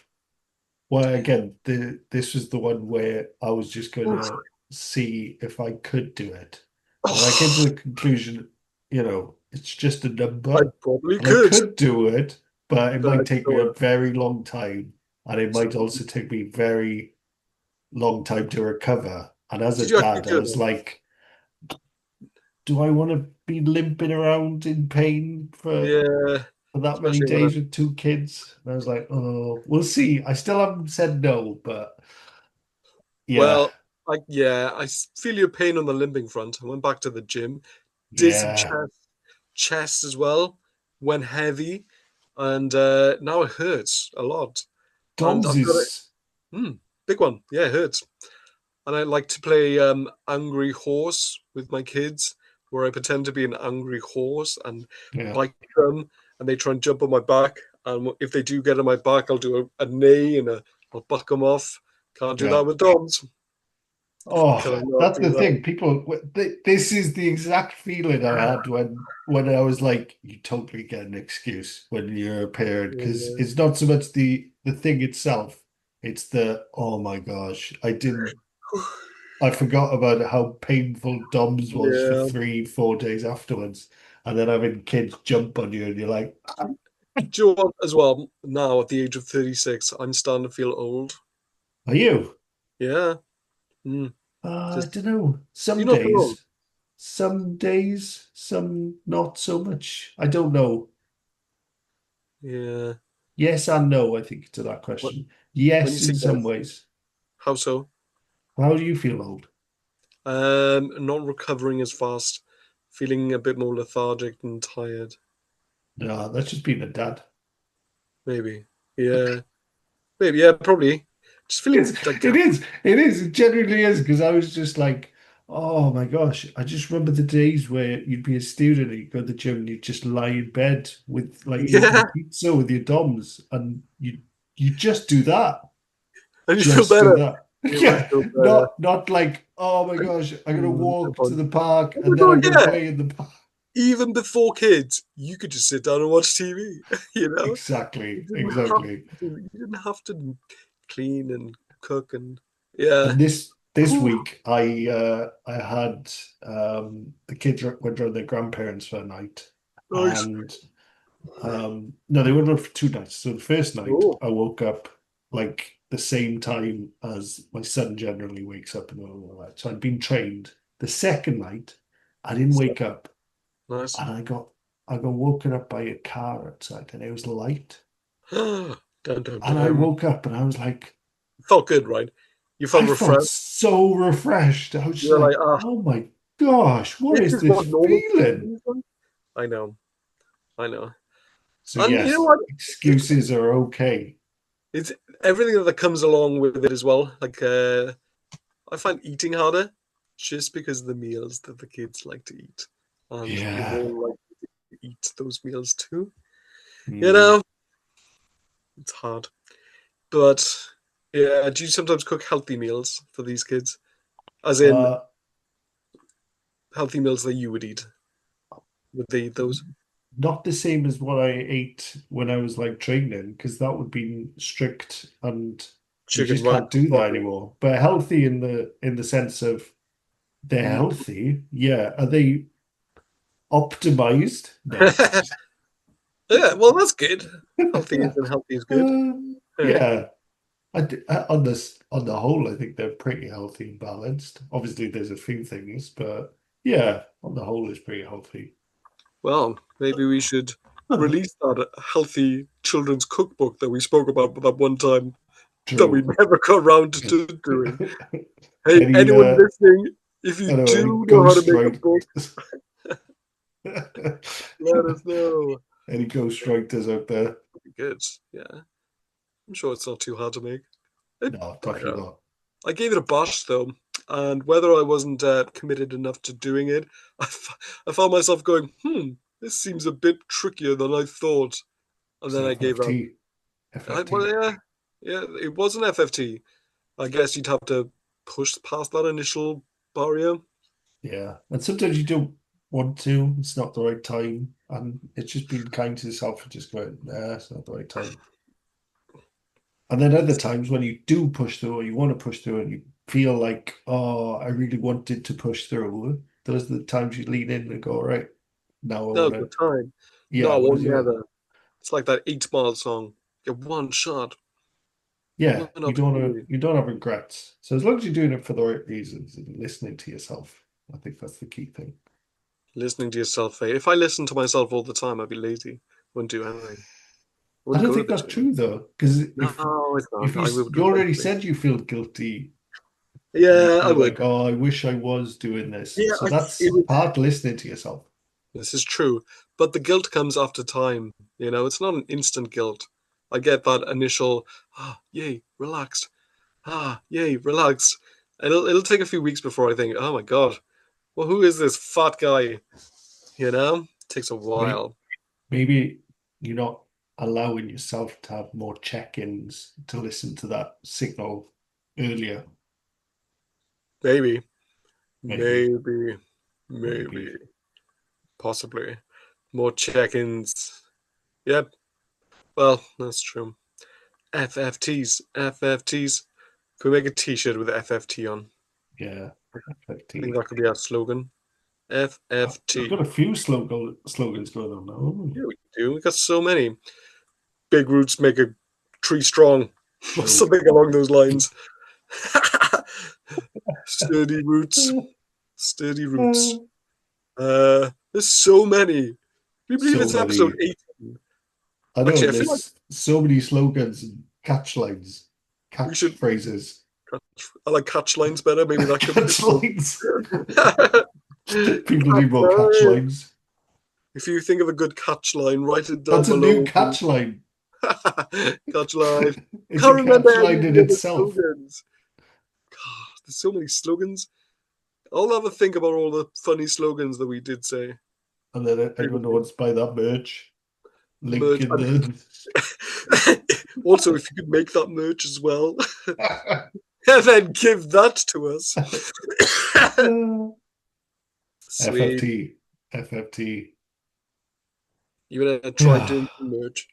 Well, again, this was the one where I was just Oof. gonna see if I could do it. And I came to Oh, the conclusion, it's just a I number, probably and I could, could do it, but it might but take me a very long time, and it might also take me very long time to recover. And as a did you actually dad, I do was it? like, do I want to be limping around in pain Yeah, for that many especially when days with two kids? And I was like, oh, we'll see. I still haven't said no, but yeah, well, feel your pain on the limping front. I went back to the gym, did some yeah. chest as well, went heavy, and now it hurts a lot. And Dom's I've got it. is, Big one. Yeah, it hurts. And I like to play angry horse with my kids, where I pretend to be an angry horse and yeah, bite them, and they try and jump on my back. And if they do get on my back, I'll do a neigh and I'll buck them off. Can't do yeah. that with dogs. Can I Oh, not that's do the that? thing. This is the exact feeling I had when I was like, you totally get an excuse when you're a parent because Yeah. it's not so much the thing itself, it's the oh my gosh, I forgot about how painful Dom's was for Yeah. 3, 4 days afterwards, and then having kids jump on you and you're like, Do you know what, as well, now at the age of 36, I'm starting to feel old. are you? Yeah. Mm. I Just, don't know. do you not feel old? Some days, some not so much. I don't know. Yeah. Yes and no, I think, to that What, question. when you Yes, say in some yes, ways. how so? How do you feel old? Not recovering as fast, feeling a bit more lethargic and tired. No, that's just being a dad. Maybe. Yeah. Maybe. Yeah. Probably. Just It's, feeling like it is. It is. It genuinely is. Because I was just like, oh my gosh. I just remember the days where you'd be a student and you'd go to the gym and you'd just lie in bed with like eating yeah, pizza with your DOMs and you just do that. and you feel Just do better. that. You would Yeah. feel better. Not like, oh my gosh, I'm gonna Good walk to point. the park Oh my and then I'm god, gonna yeah. play in the park. Even before kids, you could just sit down and watch TV. You know, Exactly. Exactly. you didn't have to clean and cook and yeah. And this Whew. week, I had the kids went around their grandparents for a night, Nice. and no, they went around for 2 nights. So the first night, Oh, I woke up like the same time as my son generally wakes up and all that. So I'd been trained. The second night, I didn't so wake up, nice. and I got woken up by a car outside, and it was light, Dun, dun, and I dun. woke up, and I was like. Felt good, right? You I felt felt refreshed. so refreshed. I was just You're like, like, oh my gosh, what this is is this what normal feeling? feels like. I know, I know. So And you know yes, what? It's excuses are okay. it's everything that comes along with it as well. Like I find eating harder just because of the meals that the kids like to eat, and you're Yeah. more likely to eat those meals too. You Mm. know, it's hard, but yeah. Do you sometimes cook healthy meals for these kids, as in Uh, healthy meals that you would eat? Would they eat those? Not the same as what I ate when I was like training, because that would be strict and you Chicken just rice can't and do that broccoli. anymore. But healthy in the sense of they're Mm. healthy. Yeah. Are they optimized? No. Yeah, well, that's good. Healthy is and healthy is good. Yeah. Yeah. On the whole, I think they're pretty healthy and balanced. Obviously, there's a few things, but yeah, on the whole, it's pretty healthy. Well, maybe we should release that healthy children's cookbook that we spoke about that one time that we True. never got around to doing. Hey, Any anyone listening, if I you don't know, any do know how to make a ghostwriters, book, let us know. any ghostwriters out there? Good. Yeah. I'm sure it's not too hard to make. It, No, I don't definitely know. not. I gave it a bash though, and whether I wasn't committed enough to doing it, I found myself going, this seems a bit trickier than I thought. And It's then an I gave up. FFT. Well, FFT. yeah, yeah, it was an FFT. I guess you'd have to push past that initial barrier. Yeah. And sometimes you don't want to, it's not the right time. And it's just being kind to yourself and just going, nah, it's not the right time. And then other times when you do push through or you want to push through and you feel like, oh, I really wanted to push through, those are the times you lean in and go, all right, now I want Now's the to, time. yeah, I No, want or to do it. never. It's like that 8 Mile song. Get one shot, Yeah, one opportunity. you don't have regrets. So as long as you're doing it for the right reasons and listening to yourself, I think that's the key thing. Listening to yourself. If I listened to myself all the time, I'd be lazy. Wouldn't do anything. I Wouldn't don't go to think the that's gym. true though, because No, it's if not. I would you already eventually. said you feel guilty and you Yeah, I feel would. like, oh, I wish I was doing this. Yeah, So it that's would. part listening to yourself. This is true, but the guilt comes after time. It's not an instant guilt. I get that initial, yay, relaxed. Yay, relaxed. It'll take a few weeks before I think, oh my god, well, who is this fat guy? Takes a Maybe, while. maybe you're not allowing yourself to have more check-ins to listen to that signal earlier. Maybe, Maybe, maybe, maybe, maybe. possibly more check-ins. Yep. Well, that's true. FFTs, FFTs. Can we make a T-shirt with FFT on? Yeah, I think FFT. that could be our slogan. We've got FFT. a few slogans going on now, haven't we? Yeah, we do. We got so many. Big roots make a tree strong, or True. something along those lines. Sturdy roots. Sturdy roots. There's so many. Can you believe So it's episode many. 18? I know Actually, I feel like there's so many slogans and catchlines, we should catchphrases. I like catch lines better. Maybe that could be Catch lines. the People catch need more catch line. lines. If you think of a good catch line, write it down That's a new below. catch line. Catch line. It's a Can't remember catch any line of in the other itself. slogans. God, there's so many slogans. I'll have a think about all the funny slogans that we did say. And then anyone who wants to buy that merch, link Merch. in the. Also, if you could make that merch as well, and then give that to us. Sweet. FFT. FFT. You're gonna try Yeah. doing some merch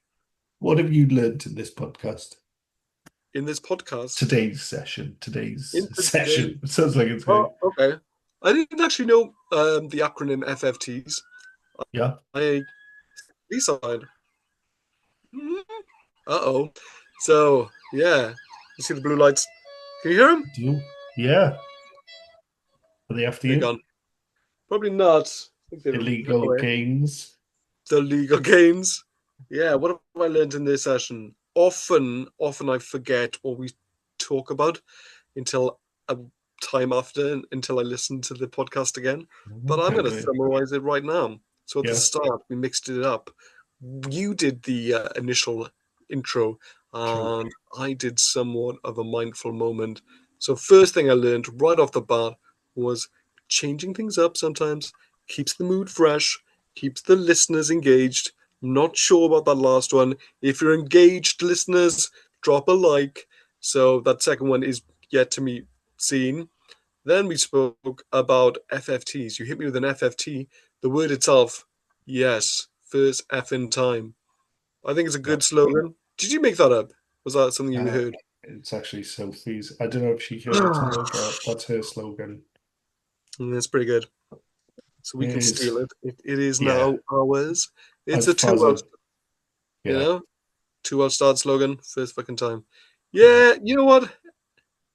What have you learned in this podcast? in this podcast. Today's session. Today's Into today. session. It sounds like it's Oh, going. okay. I didn't actually know the acronym FFTs. Yeah. I B-side. Uh-oh. So, yeah. You see the blue lights? Can you hear them? Do you? Yeah. Are they after They're you? gone. Probably not. I think they're Illegal away. games. The legal games. Yeah, what have I learned in this session? Often I forget what we talk about until a time after, until I listen to the podcast again. But I'm Okay, going to wait. summarize it right now. So at the Yeah. start, we mixed it up. You did the initial intro, True. and I did somewhat of a mindful moment. So first thing I learned right off the bat was changing things up sometimes keeps the mood fresh, keeps the listeners engaged. Not sure about that last one. If you're engaged, listeners, drop a like. So that second one is yet to be seen. Then we spoke about FFTs. You hit me with an FFT. The word itself, yes, first F in time. I think it's a Yeah. good slogan. Did you make that up? Was that something you Uh, heard? it's actually Sophie's. I don't know if she heard it tell me, but that's her slogan. That's pretty good. So we It can is. steal it. It is Yeah. now ours. It's As a far as I. you Yeah. know, 2 hour start slogan, first fucking time. Yeah. Yeah, you know what?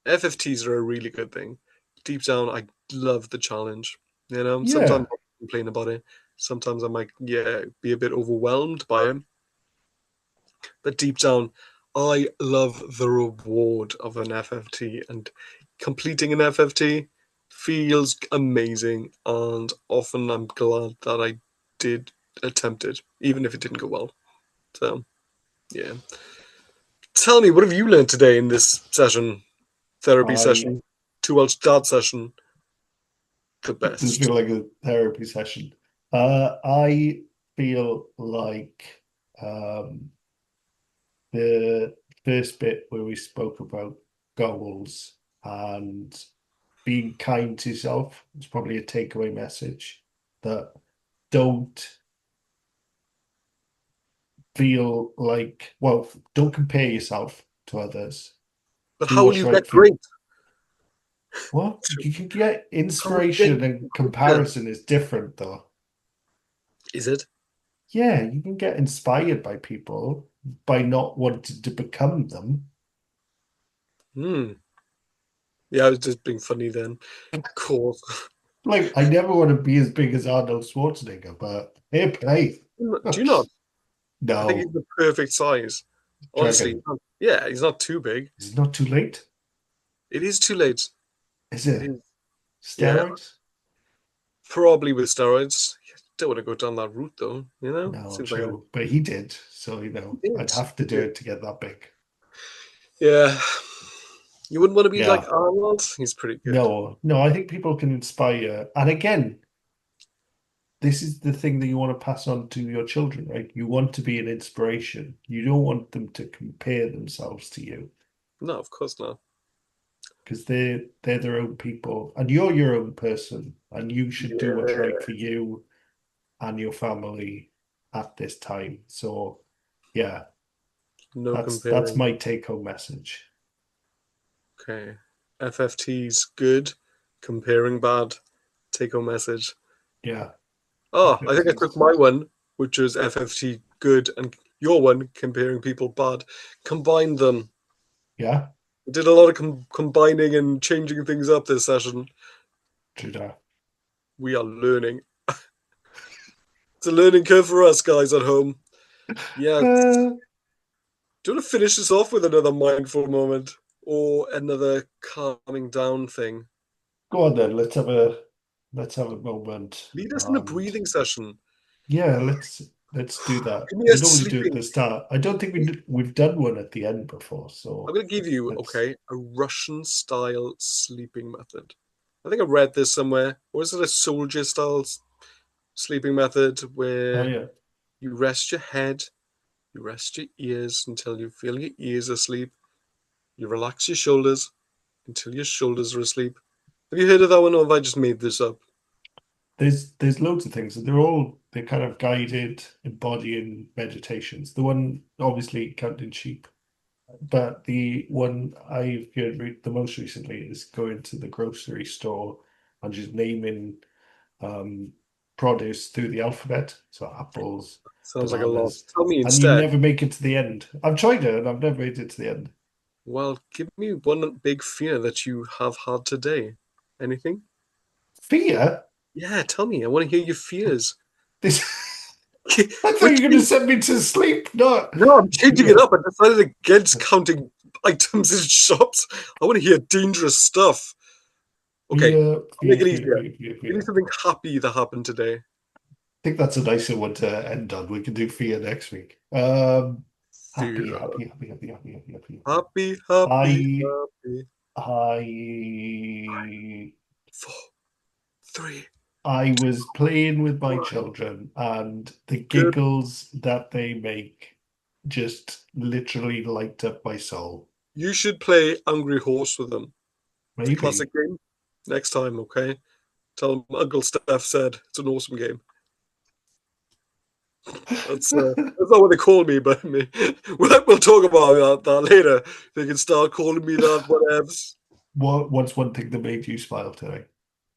FFTs are a really good thing. Deep down, I love the challenge. Sometimes Yeah. I complain about it. Sometimes I might, be a bit overwhelmed by it. But deep down, I love the reward of an FFT, and completing an FFT feels amazing. And often I'm glad that I did attempt it, even if it didn't go well. So, yeah. Tell me, what have you learned today in this session? Therapy I session, 2 hour start session, the does best. feel like a therapy session. I feel like the first bit where we spoke about goals and being kind to yourself is probably a takeaway message that don't feel like, well, don't compare yourself to others. But Do how will what's you right get for you. great? What? You can get How will you get inspiration and greater? comparison is different though. Is it? Yeah, you can get inspired by people by not wanting to become them. Hmm. Yeah, I was just being funny then. Of course. Like, I never want to be as big as Arnold Schwarzenegger, but hey, play. Do you not? I think he's No, the perfect size. Honestly, Dragon. yeah, he's not too big. Is it not too late? It is too late. Is It it? is. Yeah, Steroids? probably with steroids. Don't want to go down that route though. No, Seems like a true. But he did. So, he I'd did. have to He do did. it to get that big. Yeah, you wouldn't want to be like Yeah. Arnold. He's pretty good. No, no, I think people can inspire. And again, this is the thing that you want to pass on to your children, right? You want to be an inspiration. You don't want them to compare themselves to you No, of course not. because they're their own people and you're your own person and you should do what's right Yeah, for you and your family at this time. So yeah, no that's comparing. my take home message. Okay, FFT's good, comparing bad. Take home message. Yeah, Oh, I think I took FFTs. my one, which was FFT good, and your one, comparing people bad. Combine them. Yeah, We did a lot of combining and changing things up this session. true that. We are learning. It's a learning curve for us guys at home. Yeah. Uh, Do you want to finish this off with another mindful moment? or another calming down thing? Go on then. Let's have a moment. Lead us in a And breathing session. yeah, let's do that. Give me a We normally do it at sleeping. the start. I don't think we've done one at the end before. I'm So going to give you, let's. okay, a Russian style sleeping method. I think I read this somewhere. Or is it a soldier style sleeping method Oh where yeah. you rest your head, you rest your ears until you feel your ears asleep, you relax your shoulders until your shoulders are asleep. Have you heard of that one, or have I just made this up? There's loads of things, and they're kind of guided, embodying meditations. The one obviously counting sheep, but the one I've heard the most recently is going to the grocery store and just naming um, produce through the alphabet. So apples, Sounds like a lot. bananas, Tell me and you instead. never make it to the end. I've tried it and I've never made it to the end. Well, give me one big fear that you have had today. Anything? Fear? Yeah, tell me. I want to hear your fears. This I thought We're you were going to send me to sleep, not No, I'm changing it fear. up. I decided against counting items in shops. I want to hear dangerous stuff. Okay, Fear, I'll make fear, it fear, easier. fear, fear, Give me fear. something happy that happened today. I think that's a nicer one to end on. We can do fear next week. Fear. Happy, happy, happy, happy, happy, happy, happy. Happy, happy, I, happy. I, 4, 3, I was playing with my 1. children, and the Good. giggles that they make just literally light up my soul. You should play Angry Horse with them. It's a classic Maybe. game. Next time, okay? Tell them Uncle Steph said it's an awesome game. That's not what they call me, but me. We'll talk about that later. They can start calling me that, whatevs. What's one thing that made you smile today?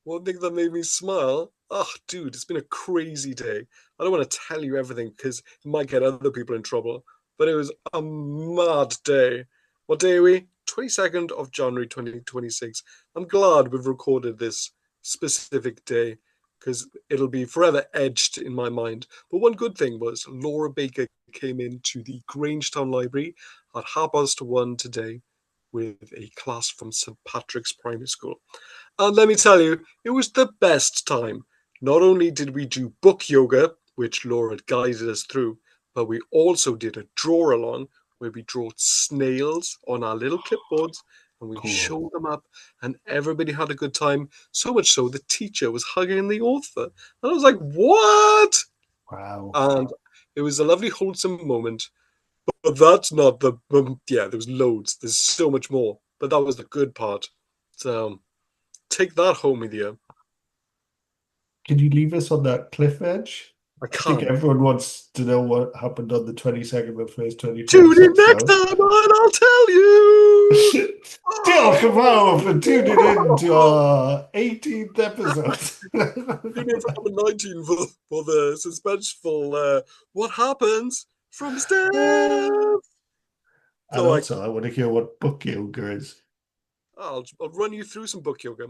One thing that made me smile, oh, dude, it's been a crazy day. I don't want to tell you everything because it might get other people in trouble, but it was a mad day. What day are we? 22nd of January 2026. I'm glad we've recorded this specific day because it'll be forever etched in my mind. But one good thing was Laura Baker came into the Grangetown Library at 1:30 today with a class from St. Patrick's Primary School. And let me tell you, it was the best time. Not only did we do book yoga, which Laura had guided us through, but we also did a draw along where we drew snails on our little clipboards and we Cool. showed them up, and everybody had a good time. So much so the teacher was hugging the author. And I was like, what? Wow. And it was a lovely, wholesome moment. But that's not the, yeah, there was loads. There's so much more. But that was the good part. So take that home with you. Can you leave us on that cliff edge? I I think can't. everyone wants to know what happened on the 22nd of May Tune in 2026 next now. time and I'll tell you. Still come out for tuning in to Oh! our 18th episode. Tune in for number 19 for the suspenseful what happens from Steph. And So also, I want to hear what book yoga is. I'll run you through some book yoga.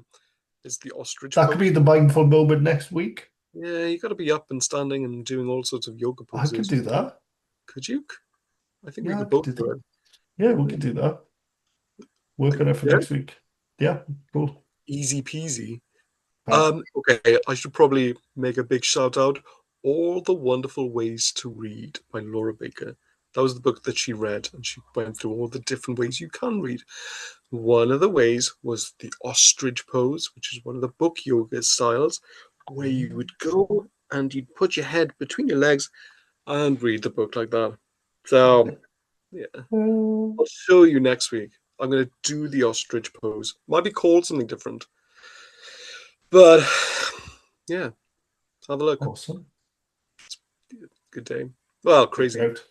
It's the ostrich That could be pose. the mindful moment next week. Yeah, you got to be up and standing and doing all sorts of yoga I could poses. do that. Could you? I think we Yeah, I could could both do do that. it. Yeah, we could do that. Work on it for Yeah, next week. Yeah, cool. easy peasy. Fab. Okay, I should probably make a big shout out. All the Wonderful Ways to Read by Laura Baker. That was the book that she read, and she went through all the different ways you can read. One of the ways was the ostrich pose, which is one of the book yoga styles, where you would go and you'd put your head between your legs and read the book like that. So, yeah, I'll show you next week. I'm going to do the ostrich pose. Might be called something different, but yeah, have a look. Awesome. Good day. Well, Check her crazy. out.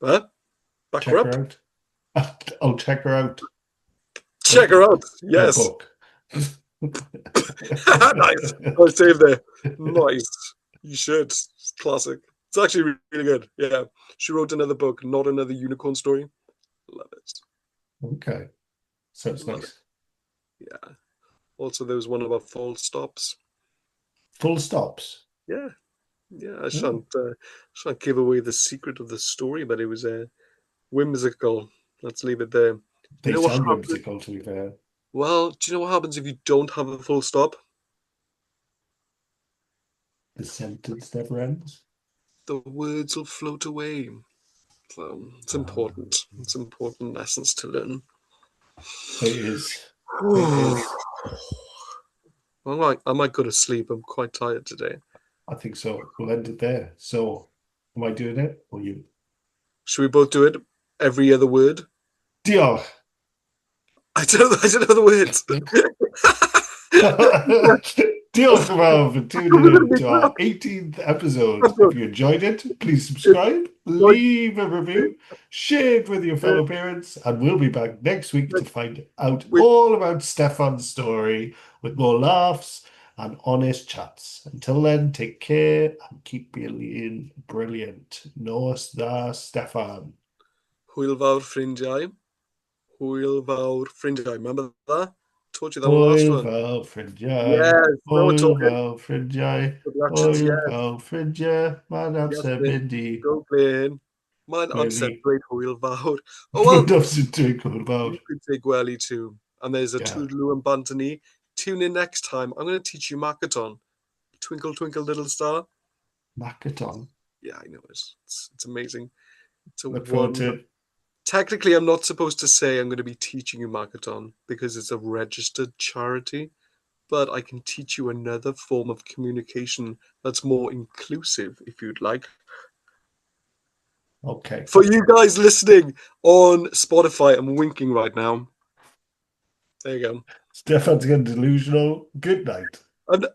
Huh? Back her Check up. her out. I'll check her out. Check her out. The Yes. book. Nice. I saved there. Nice. You should. It's classic. It's actually really good. Yeah. She wrote another book, Not Another Unicorn Story. Love it. Okay. Sounds Love it. nice. Yeah. Also, there was one about full stops. Full stops. Yeah. Yeah. Oh, Shan't give away the secret of the story, but it was whimsical. Let's leave it there. You They know what sound happens? whimsical, to be fair. Well, do you know what happens if you don't have a full stop? The sentence never ends. The words will float away. So it's Um, important. It's important lessons to learn. it is. It I is. might go to sleep. I'm quite tired today. I think so. We'll end it there. So, am I doing it or you? Should we both do it? Every other word. Diolch. I don't know the words. Diolch yn fawr for tuning in to our 18th episode. If you enjoyed it, please subscribe, leave a review, share it with your fellow parents, and we'll be back next week to find out all about Stefan's story with more laughs and honest chats. Until then, take care and keep being brilliant. Nos da Stefan. Hwyl fawr ffrindiau. Hwyl fawr ffrindiau. Remember that? Told you that one last Hwyl one. fel ffrindiau, Yes, now we're hwyl talking. fel ffrindiau, Good reactions, hwyl yes. fel ffrindiau, mae'n Yes, amser mate. mynd i Go Glyn. Mae'n gwely. amser dweud hwyl fawr. Oh, well, Mae'n amser dweud cwrdd fawr. you could say gwely too. And there's a Yeah, toodaloo and bantony. Tune in next time. I'm going to teach you Makaton. Twinkle, twinkle, little star. Makaton. Yeah, I know it. It's amazing. It's a Look forward wonder. to it. Technically, I'm not supposed to say I'm going to be teaching you Makaton because it's a registered charity, but I can teach you another form of communication that's more inclusive if you'd like. Okay. For you guys listening on Spotify, I'm winking right now. There you go. Stefan's getting delusional. Good night. And